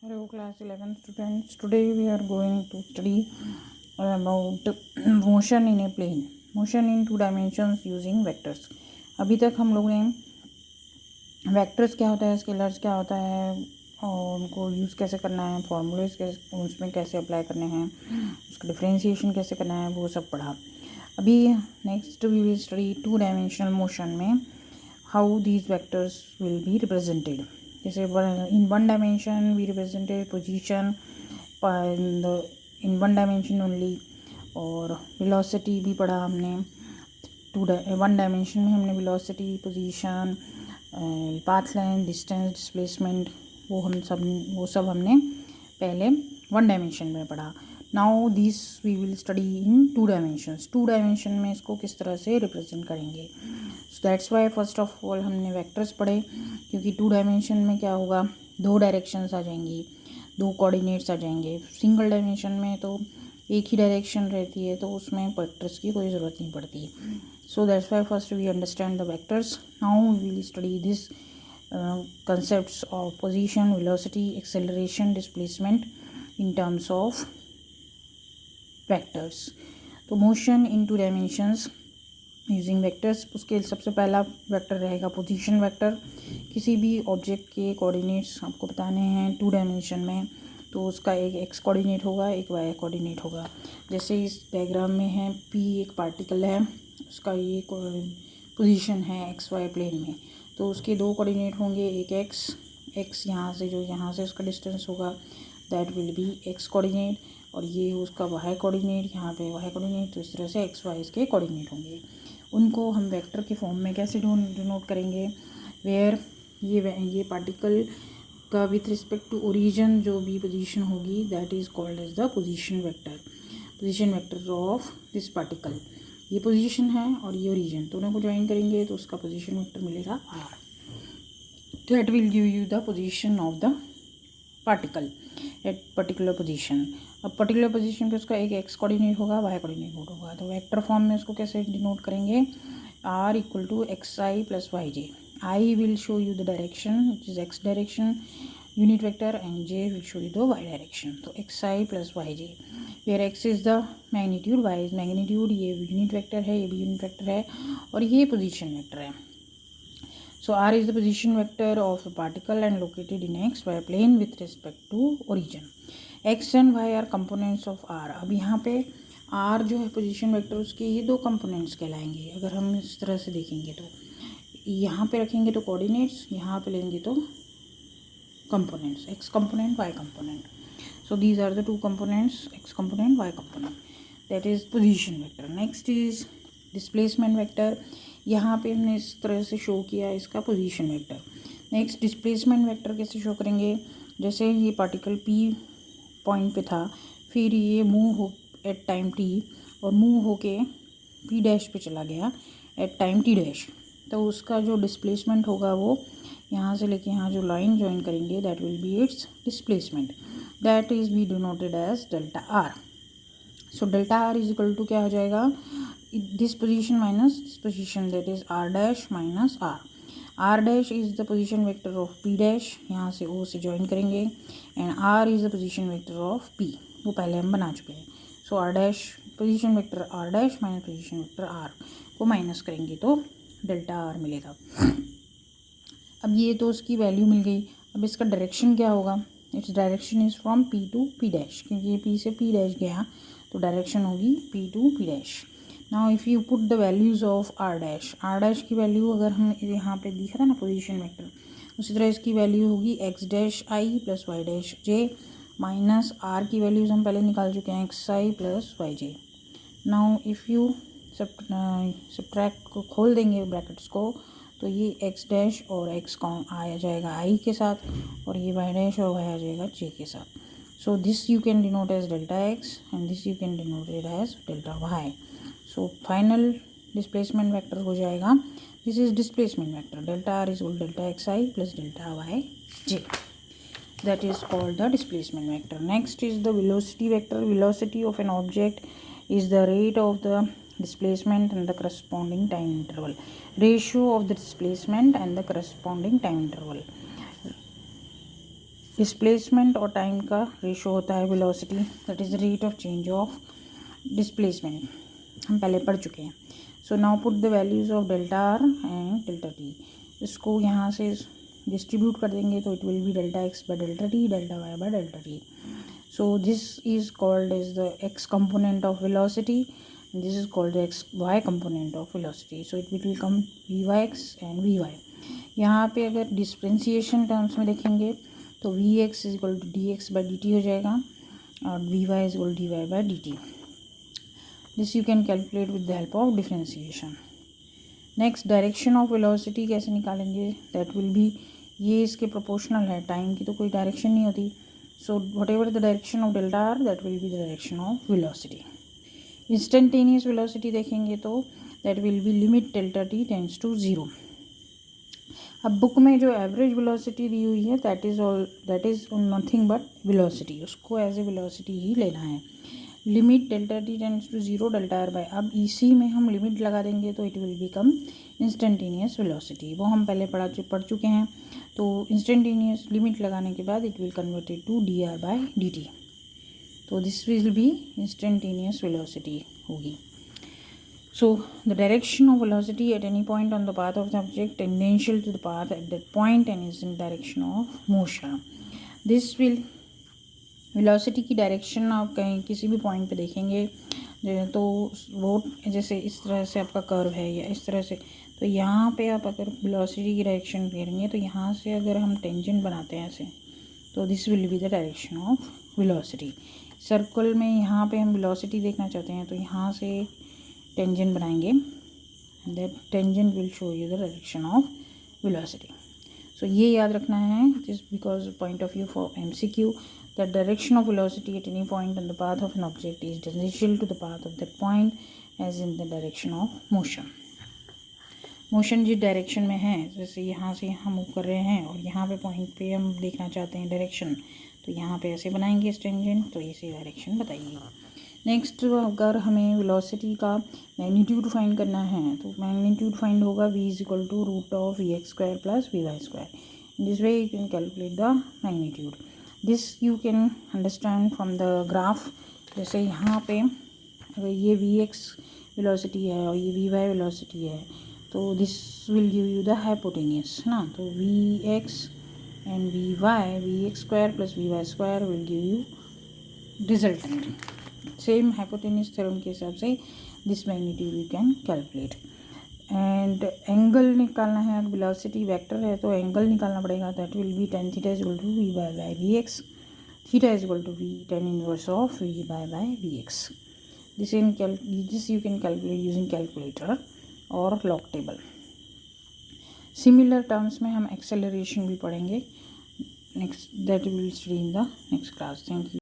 Hello, class 11 students. Today we are going to study about motion in a plane. Motion in two dimensions using vectors. अभी तक हम लोग ने vectors क्या होता है, स्केलर्स क्या होता है और उनको यूज़ कैसे करना है, फॉर्मूलेज कैसे उसमें कैसे अप्लाई करने हैं, उसका डिफ्रेंशिएशन कैसे करना है, वो सब पढ़ा. अभी next we will study two dimensional motion में how these vectors will be represented. जैसे in one dimension we represented position in one dimension only, और वेलोसिटी भी पढ़ा हमने. वन डायमेंशन में हमने velocity, position, path length, distance, displacement वो सब हमने पहले वन डायमेंशन में पढ़ा. Now this we will study in two dimensions. Two dimension में इसको किस तरह से रिप्रेजेंट करेंगे. सो that's why first of all हमने वेक्टर्स पढ़े, क्योंकि टू डायमेंशन में क्या होगा, दो डायरेक्शंस आ जाएंगी, दो कोऑर्डिनेट्स आ जाएंगे. सिंगल डायमेंशन में तो एक ही डायरेक्शन रहती है, तो उसमें वेक्टर्स की कोई ज़रूरत नहीं पड़ती. So that's why first we understand the vectors. Now we will study this concepts of position, velocity, acceleration, displacement in terms of vectors. तो motion in two dimensions using vectors. उसके सबसे पहला वेक्टर रहेगा पोजीशन वेक्टर. किसी भी object के coordinates आपको बताने हैं टू डायमेंशन में, तो उसका एक एक्स कोऑर्डिनेट होगा, एक वाई कोऑर्डिनेट होगा. जैसे इस डायग्राम में है पी एक पार्टिकल है, उसका ये पोजीशन है एक्स वाई प्लेन में, तो उसके दो कोऑर्डिनेट होंगे, एक एक्स यहाँ से जो यहाँ से उसका डिस्टेंस होगा that will B x coordinate, और ये उसका वाई कोऑर्डिनेट, यहाँ पे वाई कोऑर्डिनेट. तो इस तरह से एक्स वाई इसके कोऑर्डिनेट होंगे. उनको हम वेक्टर के फॉर्म में कैसे डिनोट करेंगे, वेयर ये पार्टिकल का विथ रिस्पेक्ट टू ओरिजिन जो भी पोजीशन होगी that is called as the position vector of this particle. ये पोजीशन है और ये ओरिजिन, दोनों को ज्वाइन करेंगे तो उसका पोजीशन वेक्टर मिलेगा R. That will give you the position of the particle at particular position. अब पर्टिकुलर पोजीशन पे उसका एक एक्स कोऑर्डिनेट होगा, वाई कोऑर्डिनेट होगा. तो वेक्टर फॉर्म में उसको कैसे डिनोट करेंगे, R equal to X I plus Y J. I will show you the direction which is X direction unit vector, and J will show you the Y direction. तो x I plus Y J, where X is the magnitude, Y is magnitude, ये unit vector है, ये भी unit vector है, और ये position vector है. So r is the position vector of a particle and located in x y plane with respect to origin. x and y are components of r. अब यहाँ पे r जो है position vector, उसके ये दो components कहलाएंगे. अगर हम इस तरह से देखेंगे तो यहाँ पे रखेंगे तो कोऑर्डिनेट्स, यहाँ पे लेंगे तो components, x component, y component. So these are the two components, x component, y component. That is position vector. Next is displacement vector. यहाँ पे हमने इस तरह से शो किया इसका position vector. Next displacement vector कैसे शो करेंगे, जैसे ये पार्टिकल पी पॉइंट पे था, फिर ये मूव हो एट टाइम टी, और मूव होके पी डैश पे चला गया एट टाइम टी डैश. तो उसका जो डिस्प्लेसमेंट होगा वो यहाँ से लेके यहाँ जो लाइन ज्वाइन करेंगे that will be its displacement. That is be denoted as delta R. So delta are is equal to क्या हो जाएगा, this position minus this position, that is r dash minus r. r dash is the position vector of p dash, यहाँ से o से join करेंगे, and r is the position vector of p, वो पहले हम बना चुके हैं. so r dash position vector r dash minus position vector r को माइनस करेंगे तो डेल्टा r मिलेगा. अब ये तो उसकी वैल्यू मिल गई. अब इसका डायरेक्शन क्या होगा, its direction is from p to p dash, क्योंकि ये p से p डैश गया तो डायरेक्शन होगी p to p dash. Now if you put the values of R dash की वैल्यू अगर हम यहाँ पे दिखा था ना पोजीशन वेक्टर, उसी तरह इसकी वैल्यू होगी x dash i plus y dash j, minus r की वैल्यूज़ हम पहले निकाल चुके हैं x I plus Y j. Now if you subtract को खोल देंगे ब्रैकेट्स को, तो ये एक्स डैश और एक्स आ जाएगा आई के साथ, और ये वाई डैश और वाई आ जाएगा जे के साथ. So this you can denote as delta x and this you can denote it as delta y. So final displacement vector हो जाएगा, this is displacement vector, delta are is equal delta x I plus delta y j. That is called the displacement vector. Next is the velocity vector. Velocity of an object is the rate of the displacement and the corresponding time interval. Ratio of the displacement and the corresponding time interval. Displacement और time का ratio होता है velocity, that is rate of change of displacement, हम पहले पढ़ चुके हैं। So now put the values of delta r and delta t, इसको यहाँ से डिस्ट्रीब्यूट कर देंगे तो it will be delta x by delta t, delta y by delta t. So this is called as the x component of velocity, and this is called the xy component of velocity. So it will become vyx and vy. यहाँ पे अगर differentiation terms में देखेंगे तो vx is equal to dx by dt हो जाएगा और vy is equal dy by dt. This you can calculate with the help of differentiation. Next direction of velocity कैसे निकालेंगे, दैट विल बी, ये इसके प्रोपोर्शनल है, टाइम की तो कोई डायरेक्शन नहीं होती. So whatever the direction of delta r, that will be the direction of velocity. Instantaneous velocity देखेंगे तो that will be limit delta t tends to 0. अब बुक में जो एवरेज वेलोसिटी दी हुई है that is nothing but velocity, उसको as a velocity ही लेना है. Limit delta t tends to 0 delta r by, अब इसी में हम लिमिट लगा देंगे तो it will become instantaneous velocity, वो हम पहले पढ़ चुके हैं. तो इंस्टेंटेनियस लिमिट लगाने के बाद it will converted to d r by d t, तो this will be instantaneous velocity होगी. So the direction of velocity at any point on the path of the object tangential to the path at that point and is in direction of motion. This will, velocity की direction आप कहीं किसी भी point पे देखेंगे तो वो जैसे इस तरह से आपका कर्व है या इस तरह से, तो यहाँ पे आप अगर वेलोसिटी की डायरेक्शन करेंगे तो यहाँ से अगर हम टेंजेंट बनाते हैं ऐसे, तो this will be the direction of velocity. Circle में यहाँ पे हम वेलोसिटी देखना चाहते हैं तो यहाँ से टेंजेंट बनाएंगे, that tangent will show you the direction of velocity. So ये याद रखना है, this because point of view for MCQ, the direction of velocity at any point on the path of an object is tangential to the path of that point as in the direction of motion. Motion जिस direction में है, जैसे यहाँ से यहाँ move कर रहे हैं और यहाँ पे पॉइंट पे हम देखना चाहते हैं डायरेक्शन, तो यहाँ पे ऐसे बनाएंगे टेंजेंट, तो ऐसे डायरेक्शन बताइए. नेक्स्ट, अगर हमें वेलोसिटी का मैग्नीट्यूड फाइंड करना है तो मैग्नीट्यूड फाइंड होगा v is equal to root of vx square plus vy square. This way you can calculate the magnitude. This you can understand from the graph. जैसे यहाँ पे अगर ये vx वेलोसिटी है और ये vy वेलोसिटी है, तो this will give you the hypotenuse ना, तो vx and vx square plus vy square will give you resultant. Same hypotenuse theorem के हिसाब से this magnitude you can calculate. And angle निकालना है, वेलोसिटी वेक्टर है तो एंगल निकालना पड़ेगा, that will be tan theta is equal to v by vx, theta is equal to v tan inverse of v by vx. This you can calculate using calculator और log table. Similar terms में हम acceleration भी पढ़ेंगे next, that will study in the next class. Thank you.